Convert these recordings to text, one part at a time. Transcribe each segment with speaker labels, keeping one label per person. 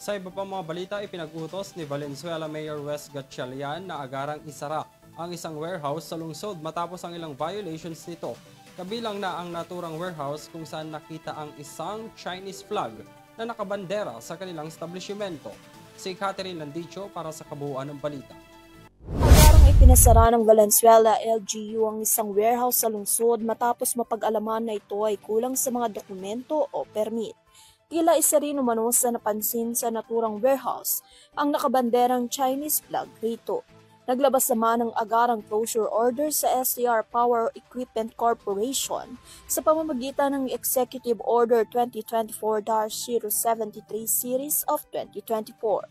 Speaker 1: Sa iba pang mga balita, ipinag-utos ni Valenzuela Mayor Wes Gatchalian na agarang isara ang isang warehouse sa lungsod matapos ang ilang violations nito. Kabilang na ang naturang warehouse kung saan nakita ang isang Chinese flag na nakabandera sa kanilang establishmento. Si Catherine Landicho para sa kabuuan ng balita.
Speaker 2: Agarang ipinasara ng Valenzuela LGU ang isang warehouse sa lungsod matapos mapag-alaman na ito ay kulang sa mga dokumento o permit. Tila isa rin umano sa napansin sa naturang warehouse ang nakabanderang Chinese flag rito. Naglabas naman ng agarang closure order sa STR Power Equipment Corporation sa pamamagitan ng Executive Order 2024-073 Series of 2024.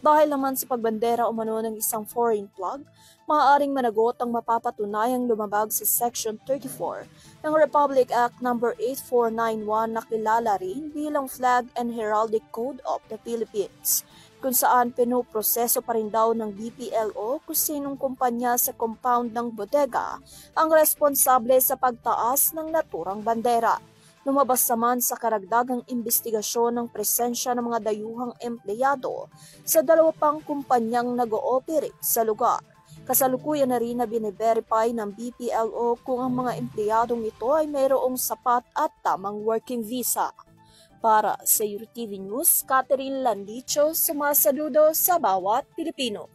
Speaker 2: Dahil naman sa pagbandera umano ng isang foreign flag, maaaring managot ang mapapatunayang lumabag sa Section 34 ng Republic Act No. 8491 na kilala rin bilang Flag and Heraldic Code of the Philippines, kung saan pinoproseso pa rin daw ng BPLO kung sinong kumpanya sa compound ng bodega ang responsable sa pagtaas ng naturang bandera. Lumabas naman sa karagdagang investigasyon ng presensya ng mga dayuhang empleyado sa dalawa pang kumpanyang nag-ooperate sa lugar. Kasalukuyan na rin na bine-verify ng BPLO kung ang mga empleyadong ito ay mayroong sapat at tamang working visa. Para sa UTV News, Catherine Landicho, sumasaludo sa bawat Pilipino.